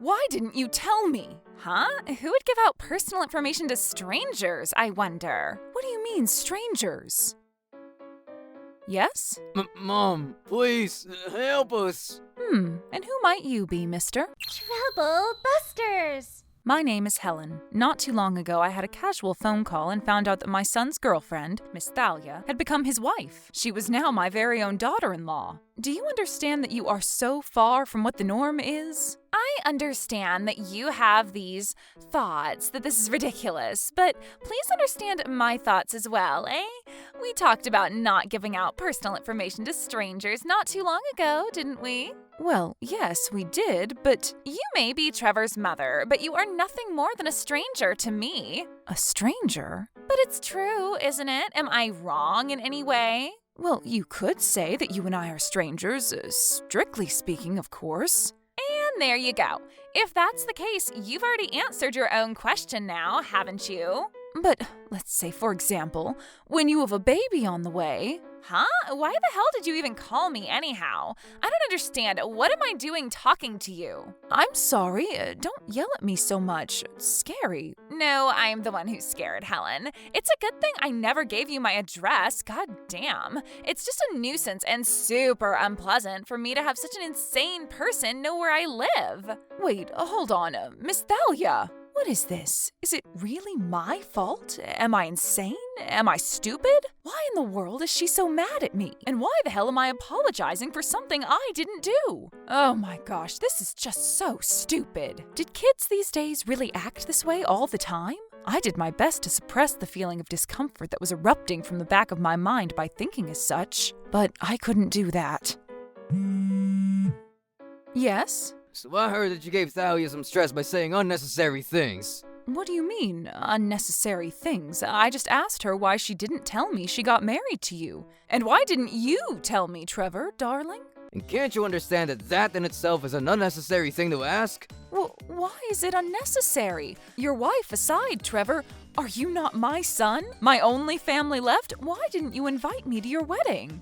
Why didn't you tell me? Huh? Who would give out personal information to strangers, I wonder? What do you mean, strangers? Yes? Mom, please, help us. And who might you be, mister? Trouble Busters! My name is Helen. Not too long ago, I had a casual phone call and found out that my son's girlfriend, Miss Thalia, had become his wife. She was now my very own daughter-in-law. Do you understand that you are so far from what the norm is? I understand that you have these thoughts, that this is ridiculous, but please understand my thoughts as well, eh? We talked about not giving out personal information to strangers not too long ago, didn't we? Well, yes, we did, but you may be Trevor's mother, but you are nothing more than a stranger to me. A stranger? But it's true, isn't it? Am I wrong in any way? Well, you could say that you and I are strangers, strictly speaking, of course. And there you go. If that's the case, you've already answered your own question now, haven't you? But let's say, for example, when you have a baby on the way. Huh? Why the hell did you even call me anyhow? I don't understand. What am I doing talking to you? I'm sorry. Don't yell at me so much. It's scary. No, I'm the one who's scared, Helen. It's a good thing I never gave you my address. God damn. It's just a nuisance and super unpleasant for me to have such an insane person know where I live. Wait, hold on. Miss Thalia. What is this? Is it really my fault? Am I insane? Am I stupid? Why in the world is she so mad at me? And why the hell am I apologizing for something I didn't do? Oh my gosh, this is just so stupid. Did kids these days really act this way all the time? I did my best to suppress the feeling of discomfort that was erupting from the back of my mind by thinking as such, but I couldn't do that. Yes? So I heard that you gave Thalia some stress by saying unnecessary things. What do you mean, unnecessary things? I just asked her why she didn't tell me she got married to you. And why didn't you tell me, Trevor, darling? And can't you understand that that in itself is an unnecessary thing to ask? Well, why is it unnecessary? Your wife aside, Trevor, are you not my son? My only family left? Why didn't you invite me to your wedding?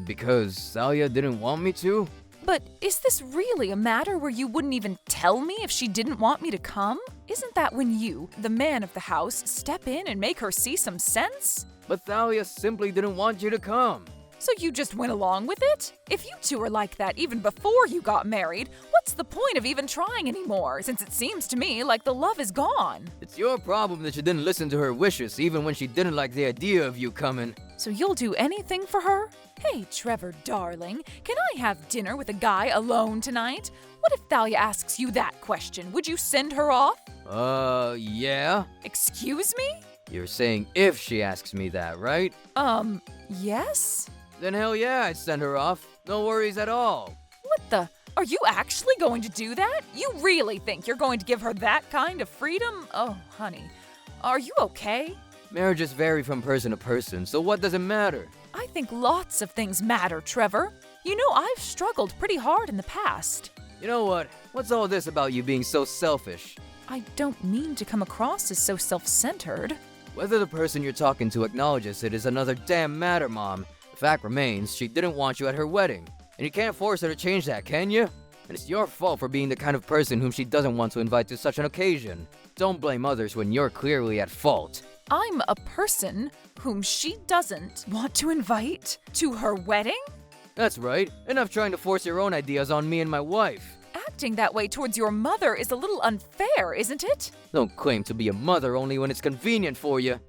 Because Thalia didn't want me to? But is this really a matter where you wouldn't even tell me if she didn't want me to come? Isn't that when you, the man of the house, step in and make her see some sense? But Thalia simply didn't want you to come. So you just went along with it? If you two are like that even before you got married, what's the point of even trying anymore, since it seems to me like the love is gone? It's your problem that you didn't listen to her wishes, even when she didn't like the idea of you coming. So you'll do anything for her? Hey, Trevor, darling, can I have dinner with a guy alone tonight? What if Thalia asks you that question? Would you send her off? Yeah? Excuse me? You're saying if she asks me that, right? Yes? Then hell yeah, I'd send her off. No worries at all. What the? Are you actually going to do that? You really think you're going to give her that kind of freedom? Oh, honey, are you okay? Marriages vary from person to person, so what does it matter? I think lots of things matter, Trevor. You know, I've struggled pretty hard in the past. You know what? What's all this about you being so selfish? I don't mean to come across as so self-centered. Whether the person you're talking to acknowledges it is another damn matter, Mom. The fact remains, she didn't want you at her wedding. And you can't force her to change that, can you? And it's your fault for being the kind of person whom she doesn't want to invite to such an occasion. Don't blame others when you're clearly at fault. I'm a person whom she doesn't want to invite to her wedding? That's right. Enough trying to force your own ideas on me and my wife. Acting that way towards your mother is a little unfair, isn't it? Don't claim to be a mother only when it's convenient for you.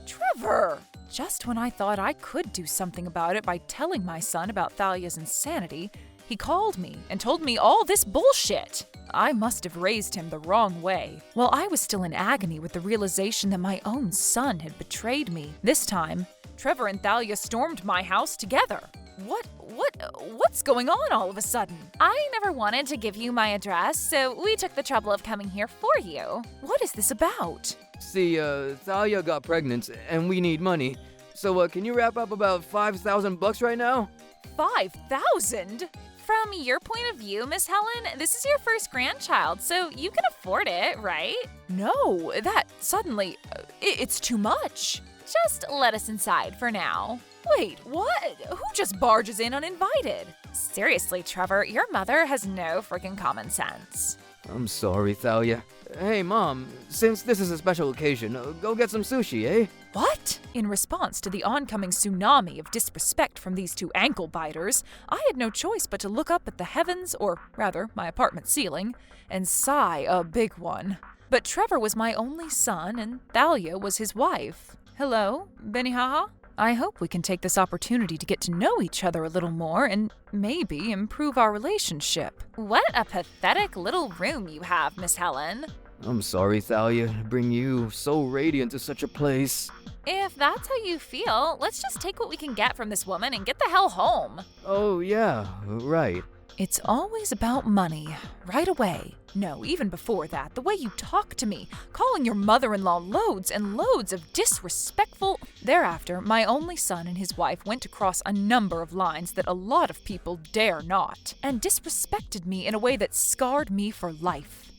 Trevor! Just when I thought I could do something about it by telling my son about Thalia's insanity, he called me and told me all this bullshit. I must have raised him the wrong way. While I was still in agony with the realization that my own son had betrayed me. This time, Trevor and Thalia stormed my house together. What's going on all of a sudden? I never wanted to give you my address, so we took the trouble of coming here for you. What is this about? See, Thalia got pregnant, and we need money. So, can you wrap up about $5,000 right now? 5,000? From your point of view, Miss Helen, this is your first grandchild, so you can afford it, right? No, that suddenly, it's too much. Just let us inside for now. Wait, what? Who just barges in uninvited? Seriously, Trevor, your mother has no freaking common sense. I'm sorry, Thalia. Hey, Mom, since this is a special occasion, go get some sushi, eh? What? In response to the oncoming tsunami of disrespect from these two ankle biters, I had no choice but to look up at the heavens, or rather, my apartment ceiling, and sigh a big one. But Trevor was my only son, and Thalia was his wife. Hello, Benihana? I hope we can take this opportunity to get to know each other a little more and maybe improve our relationship. What a pathetic little room you have, Miss Helen. I'm sorry, Thalia, to bring you so radiant to such a place. If that's how you feel, let's just take what we can get from this woman and get the hell home. Oh, yeah, right. It's always about money, right away. No, even before that, the way you talk to me, calling your mother-in-law loads and loads of disrespectful... Thereafter, my only son and his wife went across a number of lines that a lot of people dare not, and disrespected me in a way that scarred me for life.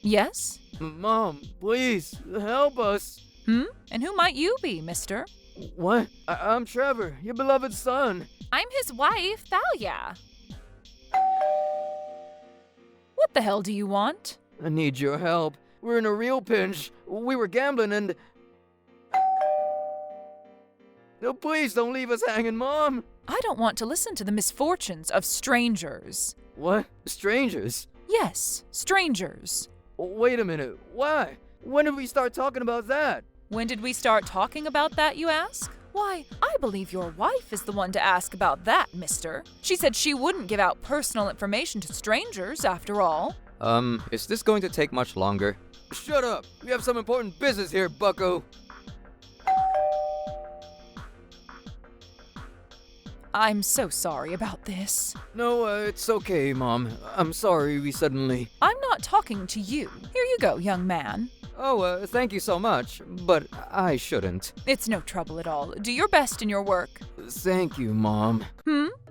Yes? Mom, please, help us. And who might you be, mister? What? I'm Trevor, your beloved son. I'm his wife, Thalia. What the hell do you want? I need your help. We're in a real pinch. We were gambling and... No, please don't leave us hanging, Mom. I don't want to listen to the misfortunes of strangers. What? Strangers? Yes, strangers. Wait a minute. Why? When did we start talking about that? When did we start talking about that, you ask? Why, I believe your wife is the one to ask about that, mister. She said she wouldn't give out personal information to strangers, after all. Is this going to take much longer? Shut up! We have some important business here, bucko! I'm so sorry about this. No, it's okay, Mom. I'm sorry we suddenly... I'm not talking to you. Here you go, young man. Oh, thank you so much, but I shouldn't. It's no trouble at all. Do your best in your work. Thank you, Mom.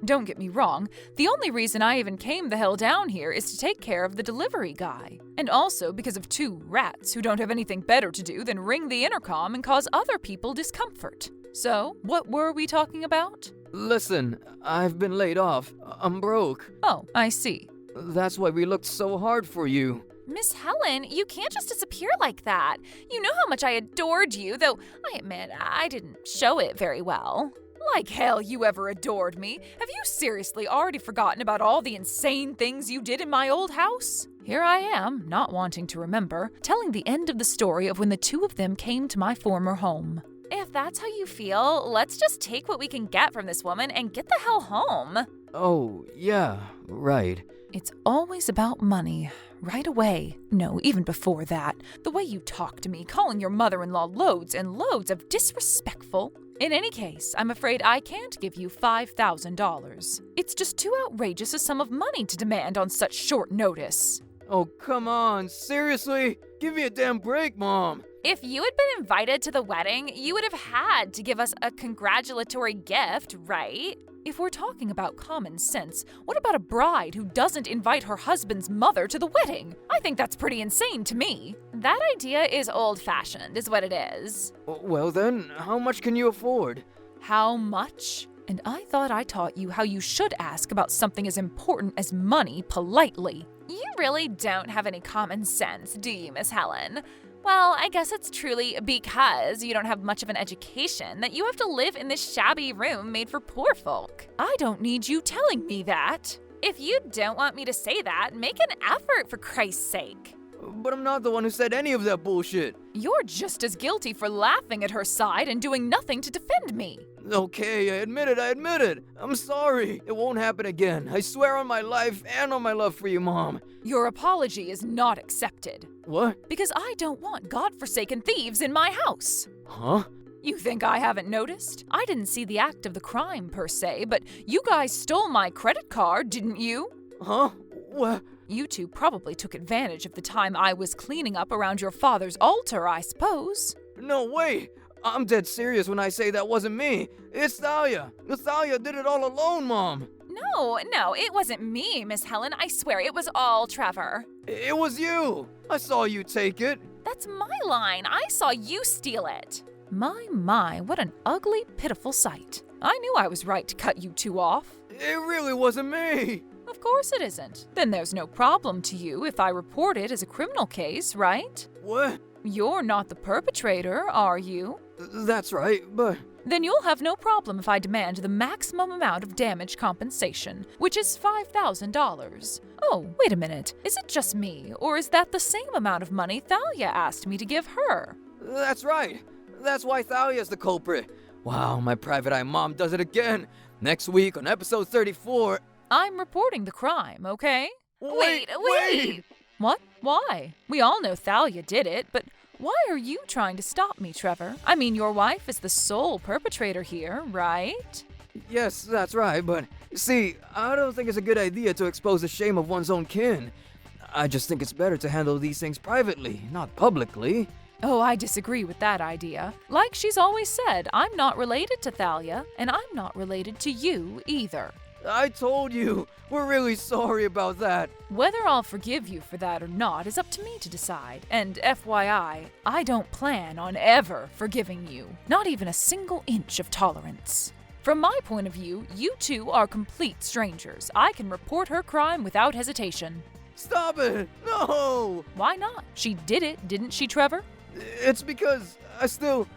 Don't get me wrong. The only reason I even came the hell down here is to take care of the delivery guy. And also because of two rats who don't have anything better to do than ring the intercom and cause other people discomfort. So, what were we talking about? Listen, I've been laid off. I'm broke. Oh, I see. That's why we looked so hard for you. Miss Helen, you can't just disappear like that. You know how much I adored you, though I admit I didn't show it very well. Like hell you ever adored me. Have you seriously already forgotten about all the insane things you did in my old house? Here I am, not wanting to remember, telling the end of the story of when the two of them came to my former home. If that's how you feel, let's just take what we can get from this woman and get the hell home. Oh, yeah, right. It's always about money. Right away. No, even before that. The way you talk to me, calling your mother-in-law loads and loads of disrespectful. In any case, I'm afraid I can't give you $5,000. It's just too outrageous a sum of money to demand on such short notice. Oh, come on, seriously? Give me a damn break, Mom. If you had been invited to the wedding, you would have had to give us a congratulatory gift, right? If we're talking about common sense, what about a bride who doesn't invite her husband's mother to the wedding? I think that's pretty insane to me. That idea is old-fashioned, is what it is. Well then, how much can you afford? How much? And I thought I taught you how you should ask about something as important as money politely. You really don't have any common sense, do you, Miss Helen? Well, I guess it's truly because you don't have much of an education that you have to live in this shabby room made for poor folk. I don't need you telling me that. If you don't want me to say that, make an effort for Christ's sake. But I'm not the one who said any of that bullshit. You're just as guilty for laughing at her side and doing nothing to defend me. Okay, I admit it. I'm sorry. It won't happen again. I swear on my life and on my love for you, Mom. Your apology is not accepted. What? Because I don't want godforsaken thieves in my house. Huh? You think I haven't noticed? I didn't see the act of the crime per se, but you guys stole my credit card, didn't you? Huh? What? You two probably took advantage of the time I was cleaning up around your father's altar, I suppose. No way! I'm dead serious when I say that wasn't me. It's Thalia. Thalia did it all alone, Mom. No, it wasn't me, Miss Helen. I swear it was all Trevor. It was you. I saw you take it. That's my line. I saw you steal it. My, what an ugly, pitiful sight. I knew I was right to cut you two off. It really wasn't me. Of course it isn't. Then there's no problem to you if I report it as a criminal case, right? What? You're not the perpetrator, are you? That's right, but... Then you'll have no problem if I demand the maximum amount of damage compensation, which is $5,000. Oh, wait a minute. Is it just me, or is that the same amount of money Thalia asked me to give her? That's right. That's why Thalia's the culprit. Wow, my private eye mom does it again. Next week on episode 34... I'm reporting the crime, okay? Wait! What? Why? We all know Thalia did it, but why are you trying to stop me, Trevor? I mean, your wife is the sole perpetrator here, right? Yes, that's right, but see, I don't think it's a good idea to expose the shame of one's own kin. I just think it's better to handle these things privately, not publicly. Oh, I disagree with that idea. Like she's always said, I'm not related to Thalia, and I'm not related to you either. I told you, we're really sorry about that. Whether I'll forgive you for that or not is up to me to decide. And FYI, I don't plan on ever forgiving you. Not even a single inch of tolerance. From my point of view, you two are complete strangers. I can report her crime without hesitation. Stop it! No! Why not? She did it, didn't she, Trevor? It's because I still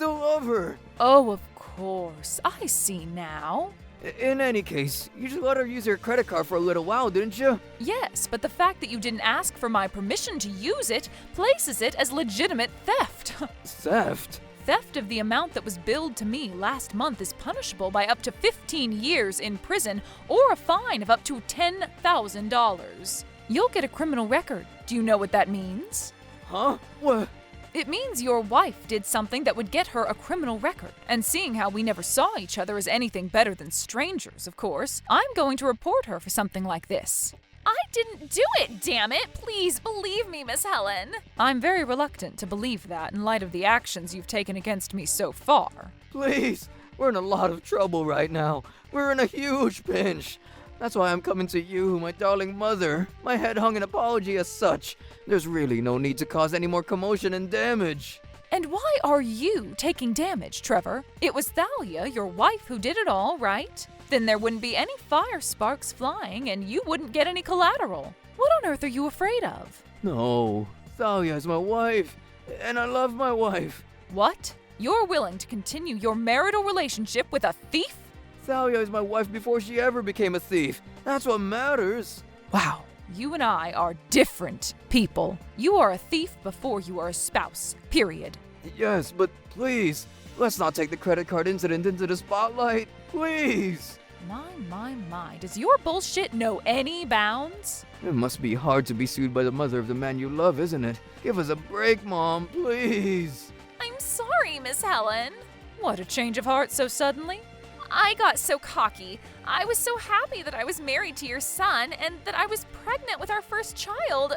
love her. Oh, of course. I see now. In any case, you just let her use your credit card for a little while, didn't you? Yes, but the fact that you didn't ask for my permission to use it places it as legitimate theft. Theft? Theft of the amount that was billed to me last month is punishable by up to 15 years in prison or a fine of up to $10,000. You'll get a criminal record. Do you know what that means? Huh? What? It means your wife did something that would get her a criminal record. And seeing how we never saw each other as anything better than strangers, of course, I'm going to report her for something like this. I didn't do it, damn it! Please believe me, Miss Helen. I'm very reluctant to believe that in light of the actions you've taken against me so far. Please, we're in a lot of trouble right now. We're in a huge pinch. That's why I'm coming to you, my darling mother. My head hung in apology as such. There's really no need to cause any more commotion and damage. And why are you taking damage, Trevor? It was Thalia, your wife, who did it all, right? Then there wouldn't be any fire sparks flying and you wouldn't get any collateral. What on earth are you afraid of? No, Thalia is my wife, and I love my wife. What? You're willing to continue your marital relationship with a thief? Thalia is my wife before she ever became a thief. That's what matters. Wow, you and I are different people. You are a thief before you are a spouse, period. Yes, but please, let's not take the credit card incident into the spotlight. Please. My, does your bullshit know any bounds? It must be hard to be sued by the mother of the man you love, isn't it? Give us a break, Mom, please. I'm sorry, Miss Helen. What a change of heart so suddenly. I got so cocky. I was so happy that I was married to your son and that I was pregnant with our first child.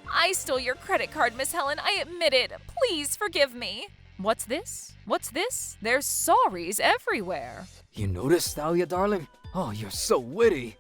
I stole your credit card, Miss Helen. I admit it. Please forgive me. What's this? There's sorries everywhere. You noticed, Thalia, darling? Oh, you're so witty.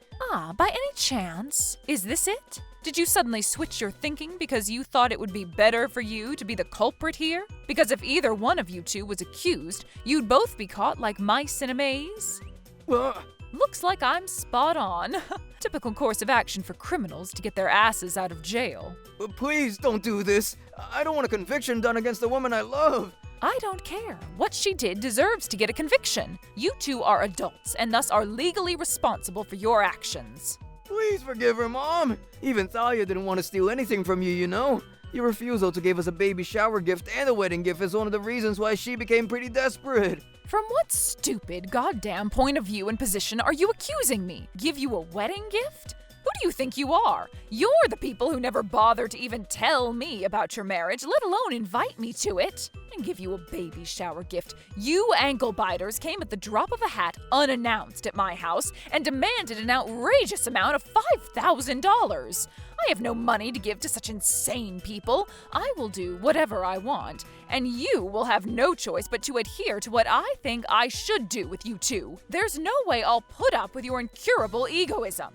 By any chance, is this it? Did you suddenly switch your thinking because you thought it would be better for you to be the culprit here? Because if either one of you two was accused, you'd both be caught like mice in a maze? Looks like I'm spot on. Typical course of action for criminals to get their asses out of jail. Please don't do this. I don't want a conviction done against the woman I love. I don't care. What she did deserves to get a conviction. You two are adults and thus are legally responsible for your actions. Please forgive her, Mom. Even Thalia didn't want to steal anything from you, you know. Your refusal to give us a baby shower gift and a wedding gift is one of the reasons why she became pretty desperate. From what stupid, goddamn point of view and position are you accusing me? Give you a wedding gift? Who do you think you are? You're the people who never bother to even tell me about your marriage, let alone invite me to it. And give you a baby shower gift. You ankle biters came at the drop of a hat unannounced at my house and demanded an outrageous amount of $5,000. I have no money to give to such insane people. I will do whatever I want, and you will have no choice but to adhere to what I think I should do with you two. There's no way I'll put up with your incurable egoism.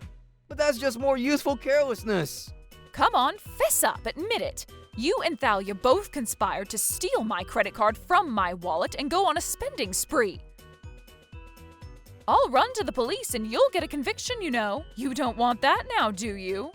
But that's just more useful carelessness. Come on, fess up, admit it. You and Thalia both conspired to steal my credit card from my wallet and go on a spending spree. I'll run to the police and you'll get a conviction, you know. You don't want that now, do you?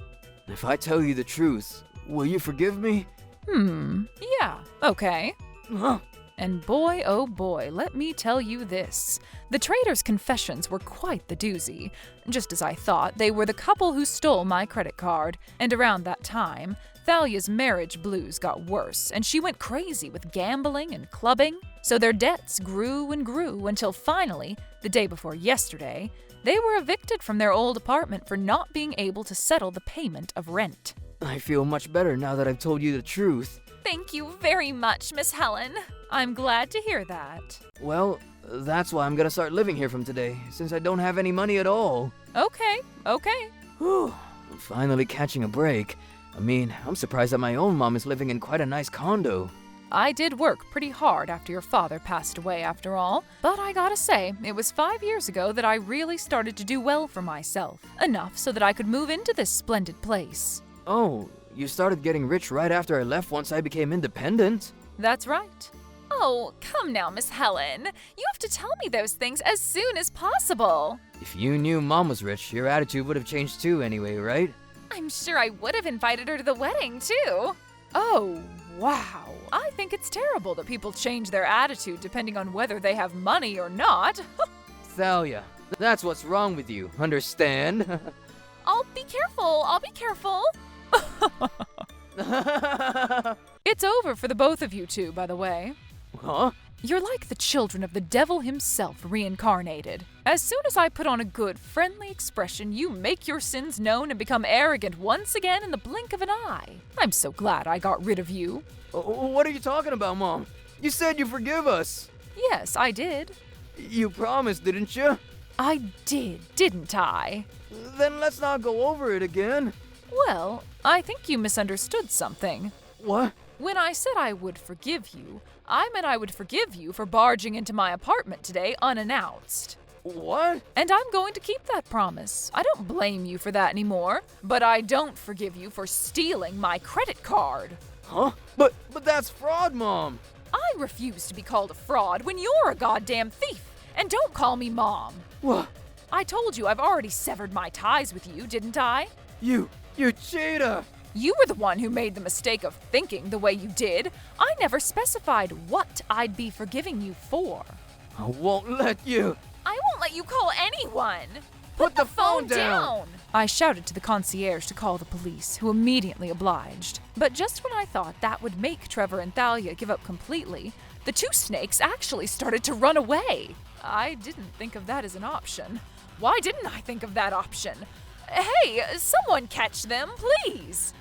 If I tell you the truth, will you forgive me? Yeah, okay. Huh? And boy, oh boy, let me tell you this. The traitors' confessions were quite the doozy. Just as I thought, they were the couple who stole my credit card. And around that time, Thalia's marriage blues got worse, and she went crazy with gambling and clubbing. So their debts grew and grew until finally, the day before yesterday, they were evicted from their old apartment for not being able to settle the payment of rent. I feel much better now that I've told you the truth. Thank you very much, Miss Helen. I'm glad to hear that. Well, that's why I'm gonna start living here from today, since I don't have any money at all. Okay. Whew, I'm finally catching a break. I mean, I'm surprised that my own mom is living in quite a nice condo. I did work pretty hard after your father passed away, after all. But I gotta say, it was 5 years ago that I really started to do well for myself. Enough so that I could move into this splendid place. Oh, you started getting rich right after I left once I became independent? That's right. Oh, come now, Miss Helen. You have to tell me those things as soon as possible. If you knew Mom was rich, your attitude would have changed too anyway, right? I'm sure I would have invited her to the wedding, too. Oh, wow. I think it's terrible that people change their attitude depending on whether they have money or not. Thalia, that's what's wrong with you, understand? I'll be careful. It's over for the both of you two, by the way. Huh? You're like the children of the devil himself reincarnated. As soon as I put on a good, friendly expression, you make your sins known and become arrogant once again in the blink of an eye. I'm so glad I got rid of you. What are you talking about, Mom? You said you forgive us. Yes, I did. You promised, didn't you? I did, didn't I? Then let's not go over it again. Well, I think you misunderstood something. What? When I said I would forgive you, I meant I would forgive you for barging into my apartment today unannounced. What? And I'm going to keep that promise. I don't blame you for that anymore, but I don't forgive you for stealing my credit card. Huh? But that's fraud, Mom. I refuse to be called a fraud when you're a goddamn thief. And don't call me Mom. What? I told you I've already severed my ties with you, didn't I? You cheater! You were the one who made the mistake of thinking the way you did. I never specified what I'd be forgiving you for. I won't let you. I won't let you call anyone. Put the phone down. I shouted to the concierge to call the police, who immediately obliged. But just when I thought that would make Trevor and Thalia give up completely, the two snakes actually started to run away. I didn't think of that as an option. Why didn't I think of that option? Hey, someone catch them, please.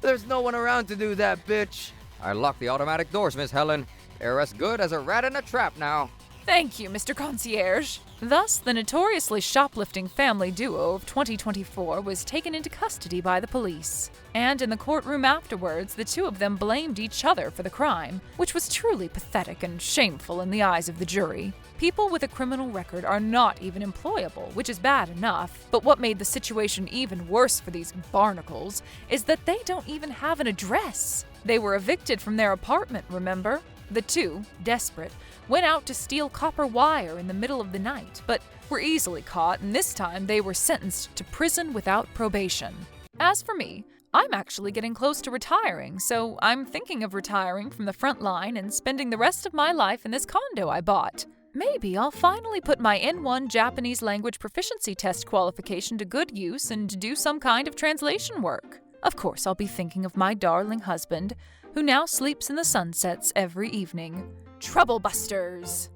There's no one around to do that, bitch. I locked the automatic doors, Miss Helen. They're as good as a rat in a trap now. Thank you, Mr. Concierge. Thus, the notoriously shoplifting family duo of 2024 was taken into custody by the police. And in the courtroom afterwards, the two of them blamed each other for the crime, which was truly pathetic and shameful in the eyes of the jury. People with a criminal record are not even employable, which is bad enough, but what made the situation even worse for these barnacles is that they don't even have an address. They were evicted from their apartment, remember? The two, desperate, went out to steal copper wire in the middle of the night, but were easily caught, and this time they were sentenced to prison without probation. As for me, I'm actually getting close to retiring, so I'm thinking of retiring from the front line and spending the rest of my life in this condo I bought. Maybe I'll finally put my N1 Japanese language proficiency test qualification to good use and do some kind of translation work. Of course, I'll be thinking of my darling husband, who now sleeps in the sunsets every evening. Trouble busters!